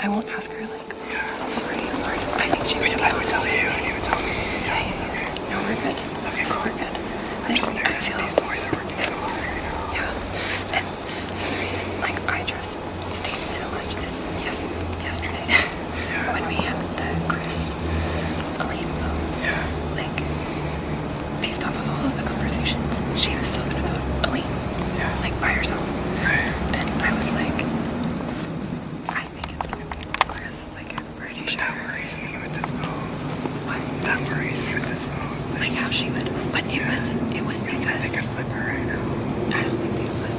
I won't ask her. Like, yeah. I'm sorry. I think she would. I would tell you, and you would tell me. Yeah. Okay. No, we're good. Okay, cool. We're good. I'm just nervous that these boys are working so hard right now. Yeah. And so the reason, like, I trust Stacy so much is yesterday when we had the Chris Elaine vote. Yeah. Like, based off of all of the conversations, she was still gonna vote Elaine. Yeah. Like, by herself. Right. And I was like, I think it's gonna be Chris. Like, I'm pretty sure. That worries me with this vote. What? That worries me with this vote. Like how she would. But it was because. They could flip her right now. I don't think they would.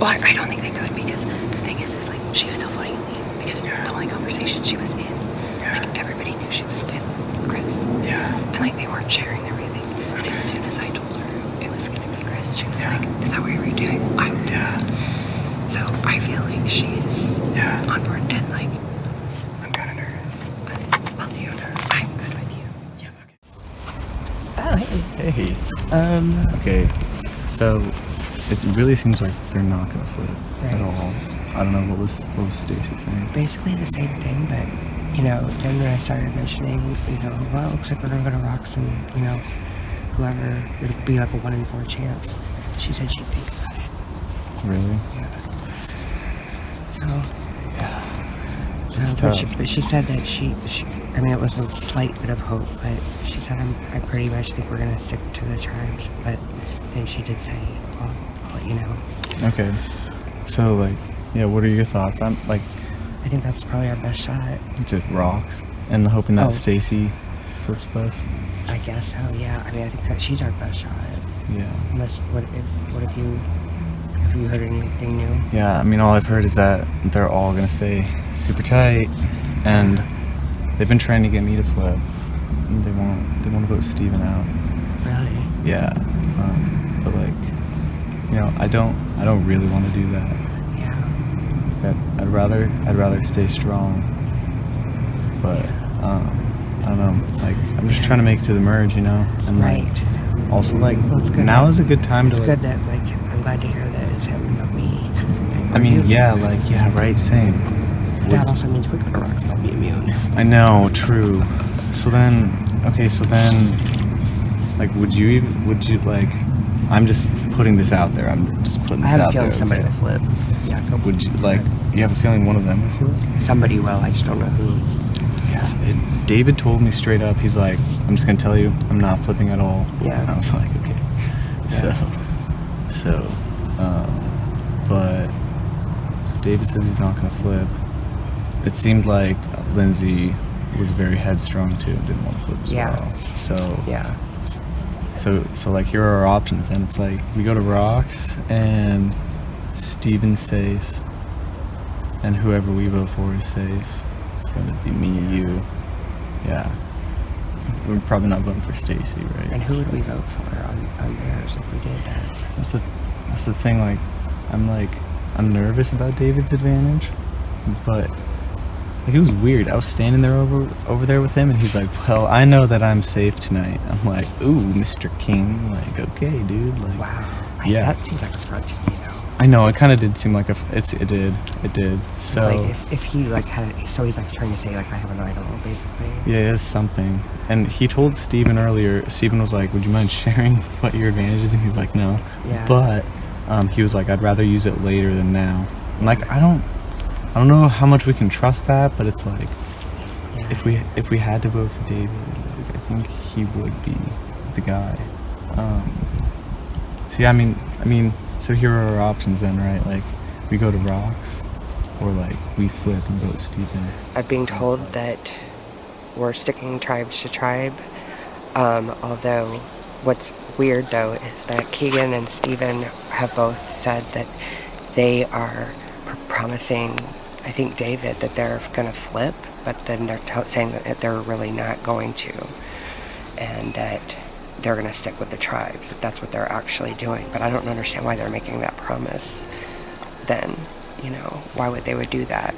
Well, I don't think they could, because the thing is like she was still voting Elaine, because the only conversation she was in, like everybody knew she was with Chris. Yeah. And like they weren't sharing everything. And as soon as I told her it was gonna be Chris, she was like, "Is that what you were doing?" I would do it. So I feel like she's on board, and like I'm kind of nervous. I'll do it. I'm good with you. Yeah. Okay. Oh, hey. Hey. Okay. So it really seems like they're not gonna flip at all. I don't know, what was Stacy saying? Basically the same thing, but then when I started mentioning, well, it looks like we're gonna go to Rocks, and whoever, it'll be like a 1 in 4 chance. She said she'd think about it. Really? Yeah. So It's tough. But she said that she I mean, it was a slight bit of hope, but she said I pretty much think we're gonna stick to the tribes. But then she did say, well, I'll let you know. Okay. So like, yeah, what are your thoughts? I'm like, I think that's probably our best shot. just rocks and hoping that Oh. Stacy flips with us. I guess so. Yeah. I mean, I think that she's our best shot. Yeah. Unless, what if you have you heard anything new? Yeah, I mean, all I've heard is that they're all gonna say super tight, and they've been trying to get me to flip. They want to vote Steven out. Really? Yeah, but like, you know, I don't really want to do that. Yeah. I'd rather stay strong. But I don't know. Like, I'm just trying to make it to the merge, you know. And like, also like, now is a good time It's to. good Like, that I'm glad to hear that it's him, not me. I mean, yeah, like, yeah, right, same. That also means we're gonna rocks. They'll be immune. I know, true. So then, like, would you like, I'm just putting this out there. I'm just putting this I have out a feeling there. somebody okay? will flip. Yeah, go. Would you like? You have a feeling one of them will flip? Somebody will. I just don't know who. Yeah. David told me straight up. He's like, I'm just gonna tell you, I'm not flipping at all. Yeah. And I was like, okay. But David says he's not gonna flip. It seemed like Lindsay was very headstrong too, didn't want to flip as well. So yeah. So like, here are our options, and it's like we go to rocks and Steven's safe, and whoever we vote for is safe. So it'd be me and you. Yeah. We're probably not voting for Stacy, right? And who would we vote for on theirs if we did that? That's the thing. Like, I'm nervous about David's advantage, but like, it was weird. I was standing there over there with him, and he's like, "Well, I know that I'm safe tonight." I'm like, "Ooh, Mr. King." Like, okay, dude. Like, wow. Yeah. That seems like a front to me, though. I know. It kind of did seem like it did. So It's like if he like had, so he's like trying to say like I have an idol, basically. yeah, it's something. And he told Steven earlier. Steven was like, "Would you mind sharing what your advantage is?" And he's like, "No." Yeah. But he was like, "I'd rather use it later than now." And like, I don't know how much we can trust that, but it's like, if we had to vote for David, like, I think he would be the guy. So yeah, I mean, so here are our options then, right? Like, we go to rocks, or like we flip and vote Steven. I'm being told that we're sticking tribes to tribe. Although, what's weird though is that Keegan and Steven have both said that they are promising, I think, David, that they're gonna flip, but then they're saying that they're really not going to, and that they're gonna stick with the tribes, that that's what they're actually doing. But I don't understand why they're making that promise then, you know, why would they would do that?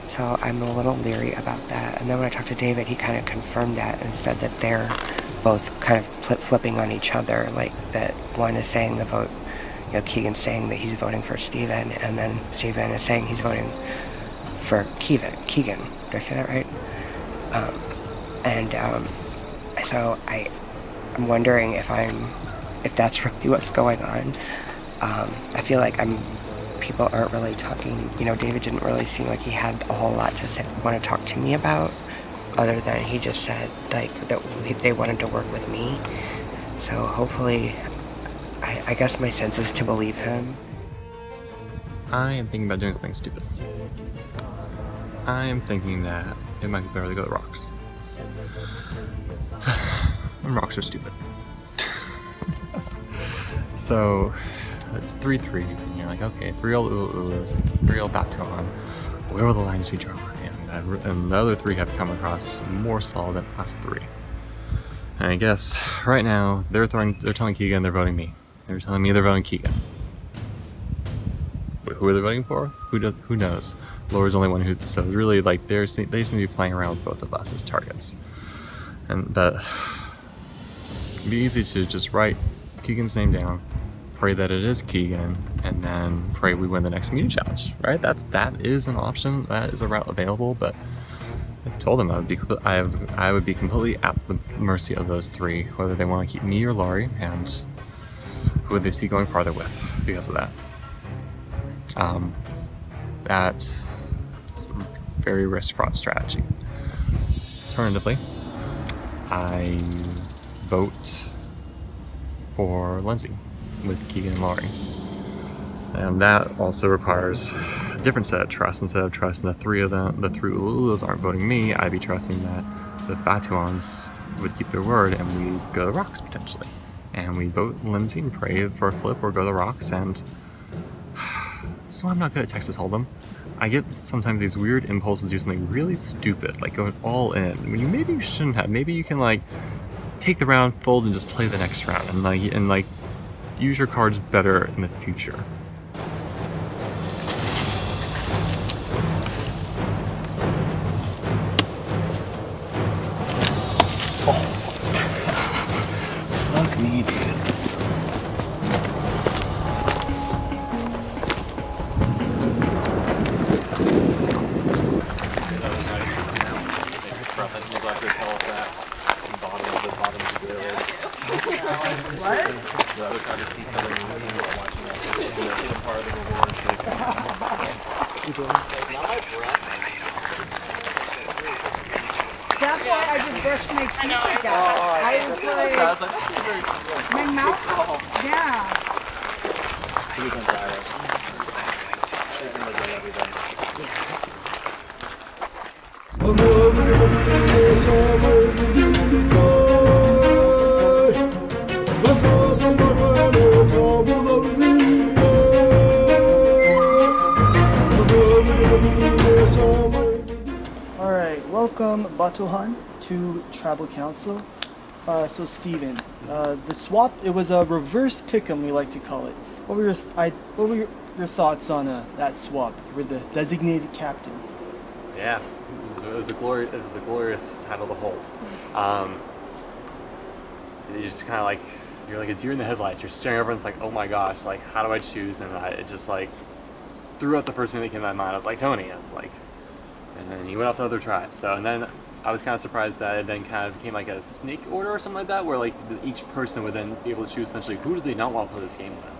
So I'm a little leery about that. And then when I talked to David, he kind of confirmed that and said that they're both kind of flipping on each other, like that one is saying the vote, you know, Keegan's saying that he's voting for Steven, and then Steven is saying he's voting for Keegan. Did I say that right? So I'm wondering if that's really what's going on. I feel like people aren't really talking, you know, David didn't really seem like he had a whole lot to want to talk to me about, other than he just said, like, that they wanted to work with me. So hopefully, I guess my sense is to believe him. I am thinking about doing something stupid. I am thinking that it might be better to go to rocks. And rocks are stupid. So it's 3-3, and you're like, okay, 3-0 is 3-0 back to on. Where will the lines be drawn? And the other three have come across more solid than us three. And I guess right now they're telling Keegan they're voting me. They're telling me they're voting Keegan. But who are they voting for? Who knows? Laura's the only one who. So really, like, they seem to be playing around with both of us as targets. And that it'd be easy to just write Keegan's name down, pray that it is Keegan, and then pray we win the next media challenge. Right? That is an option. That is a route available. But I told them I would be completely at the mercy of those three, whether they want to keep me or Laurie, and who would they see going farther with because of that. That's very risk-fraught strategy. Alternatively, I vote for Lindsay with Keegan and Laurie. And that also requires a different set of trust. Instead of trusting the three Ululas aren't voting me, I'd be trusting that the Batuans would keep their word and we go to rocks potentially. And we vote Lindsay and pray for a flip or go to rocks. And so I'm not good at Texas Hold'em. I get sometimes these weird impulses to do something really stupid, like going all in, when maybe you shouldn't have. Maybe you can like take the round, fold, and just play the next round, and like use your cards better in the future. Fuck me, dude. That's why I just brushed my teeth like that. I was like, my mouth, yeah. Alright, welcome Batuhan to Tribal Council. So Steven, the swap, it was a reverse pick'em, we like to call it. What were your thoughts on that swap? You were the designated captain. Yeah, it was a glorious title to hold. You just kind of like, you're like a deer in the headlights. You're staring over and it's like, oh my gosh, like how do I choose? And it just like threw out the first thing that came to my mind. I was like, Tony. I was like, and then he went off to other tribes. So, and then I was kind of surprised that it then kind of became like a snake order or something like that, where like each person would then be able to choose essentially who do they not want to play this game with.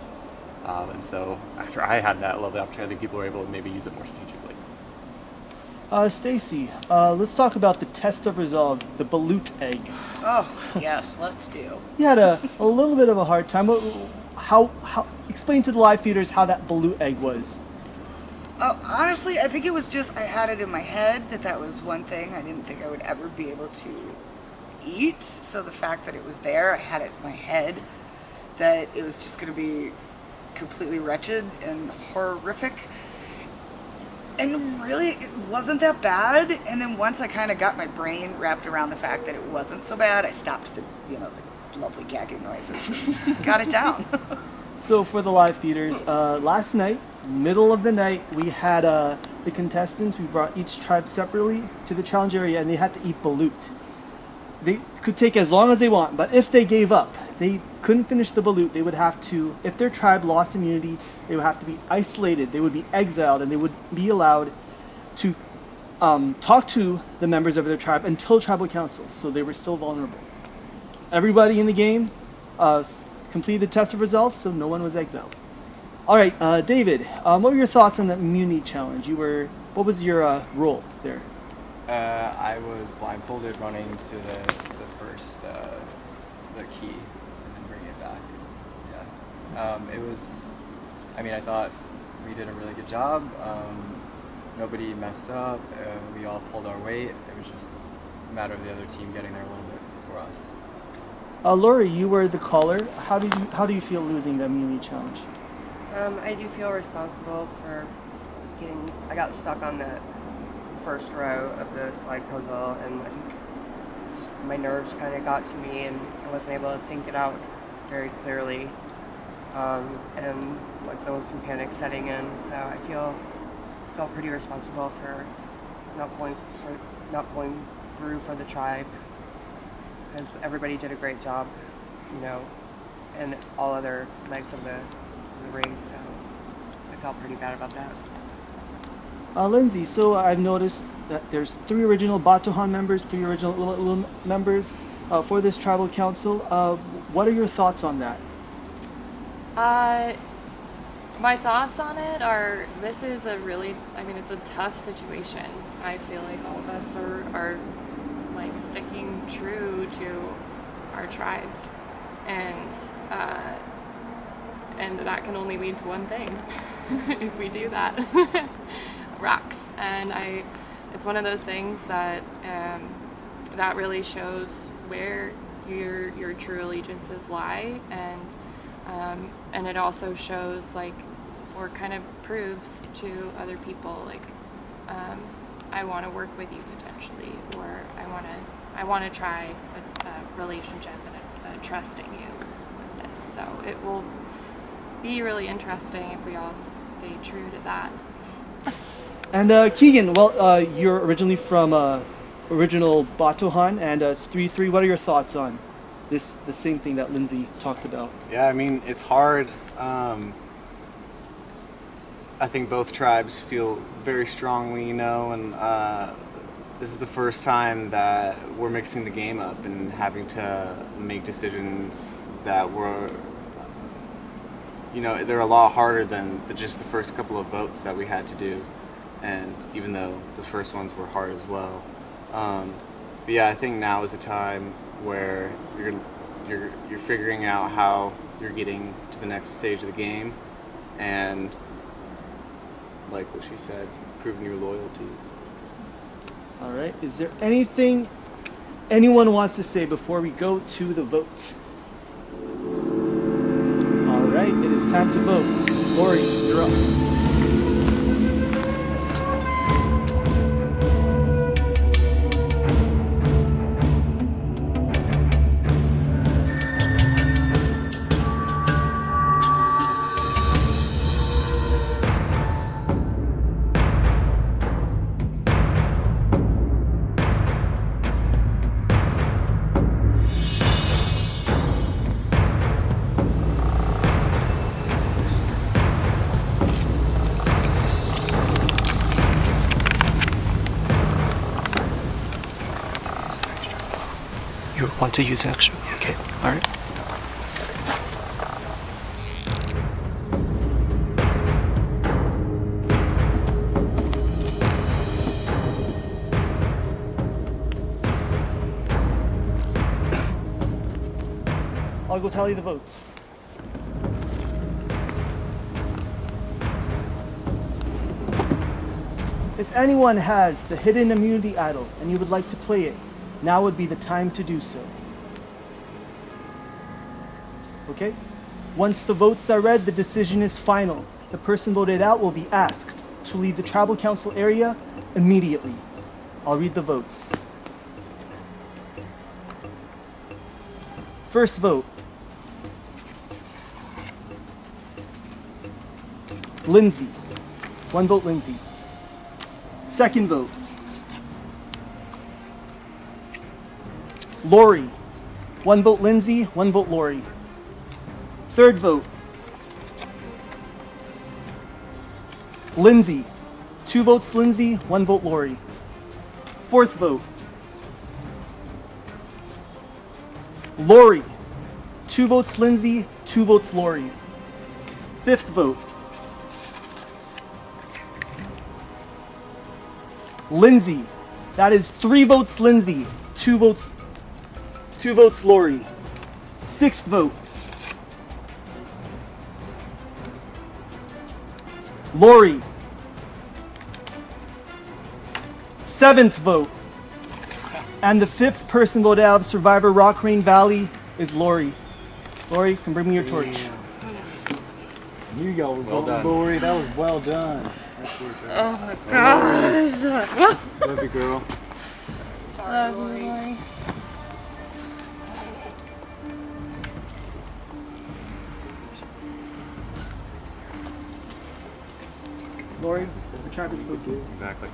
And so after I had that lovely opportunity, I think people were able to maybe use it more strategically. Stacy, let's talk about the test of resolve, the balut egg. Oh, yes, let's do. You had a little bit of a hard time. How explain to the live feeders how that balut egg was. Oh, honestly, I think it was just I had it in my head that was one thing I didn't think I would ever be able to eat. So the fact that it was there, I had it in my head that it was just going to be completely wretched and horrific. And really, it wasn't that bad. And then once I kind of got my brain wrapped around the fact that it wasn't so bad, I stopped the lovely gagging noises and got it down. So for the live feeders, last night, middle of the night, we had the contestants. We brought each tribe separately to the challenge area, and they had to eat balut. They could take as long as they want, but if they gave up, they couldn't finish the balut, they would have to, if their tribe lost immunity, they would have to be isolated, they would be exiled, and they would be allowed to talk to the members of their tribe until tribal council, so they were still vulnerable. Everybody in the game completed the test of resolve, so no one was exiled. All right, David, what were your thoughts on the immunity challenge? What was your role there? I was blindfolded running to the first the key and then bringing it back. Yeah, it was. I mean, I thought we did a really good job. Nobody messed up. We all pulled our weight. It was just a matter of the other team getting there a little bit before us. Lori, you were the caller. How do you feel losing the immunity challenge? I do feel responsible for I got stuck on that first row of the slide puzzle, and I think just my nerves kind of got to me, and I wasn't able to think it out very clearly, and like there was some panic setting in. So I felt pretty responsible for not going through for the tribe, because everybody did a great job, and all other legs of the race. So I felt pretty bad about that. Lindsay, so I've noticed that there's 3 original Batuhan members, 3 original Ulu members for this tribal council. What are your thoughts on that? My thoughts on it are, this is it's a tough situation. I feel like all of us are like sticking true to our tribes, and and that can only lead to one thing if we do that. Rocks. And it's one of those things that that really shows where your true allegiances lie, and it also shows like, or kind of proves to other people like, I want to work with you potentially, or I want to try a relationship and trusting you with this. So it will be really interesting if we all stay true to that. And Keegan, well, you're originally from original Batohan, and it's 3-3. What are your thoughts on the same thing that Lindsay talked about? Yeah, I mean, it's hard. I think both tribes feel very strongly, and this is the first time that we're mixing the game up and having to make decisions that were, they're a lot harder than just the first couple of votes that we had to do. And even though the first ones were hard as well. But yeah, I think now is a time where you're figuring out how you're getting to the next stage of the game, and like what she said, proving your loyalties. All right. Is there anything anyone wants to say before we go to the vote? All right. It is time to vote. Lori, you're up. You want to use extra? Okay, all right. I'll go tally the votes. If anyone has the hidden immunity idol and you would like to play it, now would be the time to do so. Okay? Once the votes are read, the decision is final. The person voted out will be asked to leave the tribal council area immediately. I'll read the votes. First vote. Lindsay. 1 vote Lindsay. Second vote. Lori. 1 vote Lindsay, 1 vote Lori. Third vote. Lindsay. 2 votes Lindsay, 1 vote Lori. Fourth vote. Lori. 2 votes Lindsay, 2 votes Lori. Fifth vote. Lindsay. That is 3 votes Lindsay, 2 votes Lori. Sixth vote. Lori. Seventh vote. And the 5th person voted out of Survivor Rockrain Valley is Lori. Lori, can bring me your torch. You go, Well done. Lori. That was well done. Oh my gosh. Love you, girl. Sorry, Lori. Lori, the tribe is spoken. Exactly.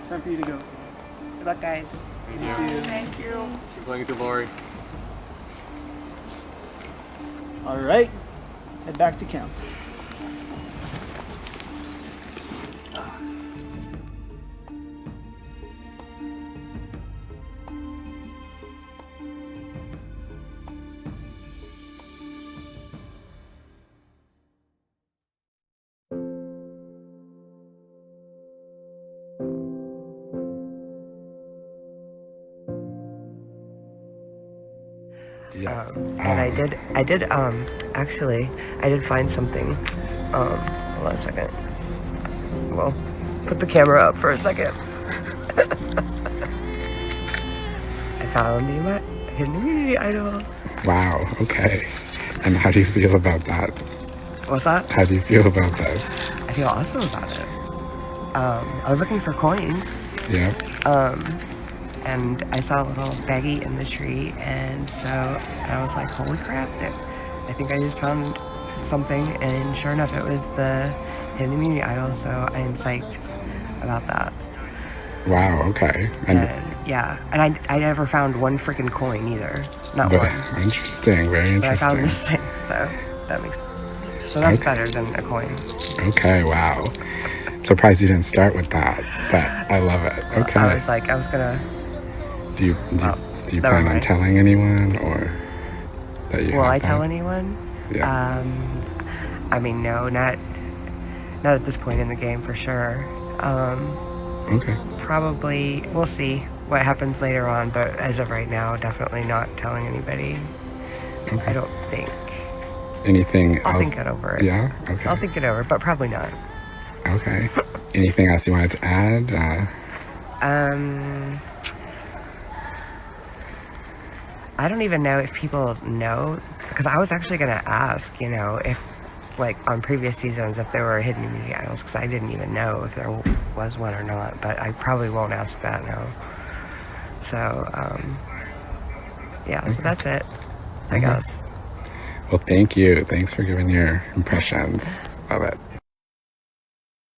Time for you to go. Good luck, guys. Thank you. Thank you. Keep playing to Lori. All right, head back to camp. Yes. And I did actually, I did find something. Hold on a second. Well, put the camera up for a second. I found the hidden immunity idol. Wow, okay. And how do you feel about that? What's that? How do you feel about that? I feel awesome about it. I was looking for coins. Yeah. And I saw a little baggie in the tree, and so I was like, holy crap, I think I just found something, and sure enough, it was the hidden immunity idol, so I am psyched about that. Wow, okay. And yeah, and I never found one freaking coin either. Not one. Interesting, very interesting. But I found this thing, so that's Okay. better than a coin. Okay, wow. Surprised you didn't start with that, but I love it. Okay. I was gonna. Do you plan on telling anyone, or that you Will have I that? tell anyone? Yeah. I mean, no, not at this point in the game for sure. Okay. Probably, we'll see what happens later on, but as of right now, definitely not telling anybody. Okay. I don't think. Anything I'll else? think it over. Yeah? Okay. I'll think it over, but probably not. Okay. Anything else you wanted to add? I don't even know if people know, because I was actually going to ask, if, like, on previous seasons, if there were hidden immunity idols, because I didn't even know if there was one or not, but I probably won't ask that now. So, yeah, so that's it, I guess. Well, thank you. Thanks for giving your impressions of it.